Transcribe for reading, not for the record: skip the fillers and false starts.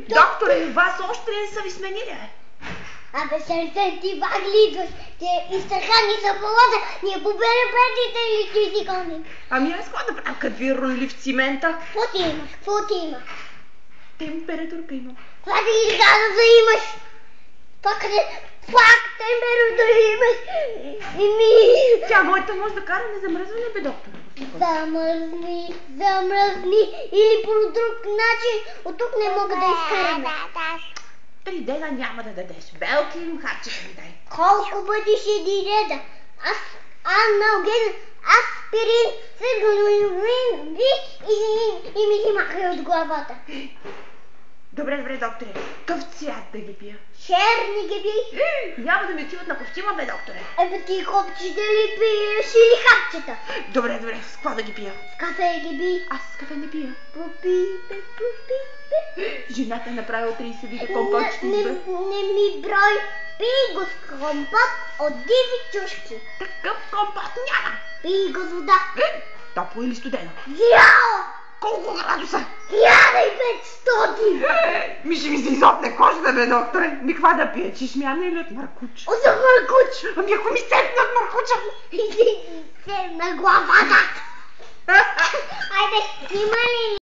Докторе, вас още не са ви сменили, Абе, сърце, ти пак ли идваш? Те изтърхани са полода, ние поберем петите или ти си конник? Ами аз какво да правя, като ви роли в цимента? Какво ти има? Температурка има. Това ти изказа да имаш? Пак температура имаш? Тя моята може да кара на замръзване, бе, доктор. Замръзни или по друг начин, от тук не мога да изкараме. 3 дена няма да дадеш. Белки им харчета ми дай. Колко пъти ще диреда? Аналген, аспирин, сегаловин и ми ги махай от главата. Добре, докторе. Къв цвят да ги пия? Черни ги пий. Няма да ми отиват на костюма, бе, докторе. Ебе ти копчета ли пиеш или хапчета? Добре, с какво да ги пия? С кафе ги пий. Аз с кафе не пия. Пропий. Жената е направила 30 вида компотчета. Не ми брой. Пий го с компот от диви чушки. Такъв компот няма. Пий го с вода. Топло или студено? Яо! Колко градуса? 1500! Ми ще ми се изопне кожата, бе, докторе. Ми каква да пие? Чешмяна или от маркуч? От маркуч! Ами ако ми сепне от маркуча? Иди се на главата! Айде, снима ли?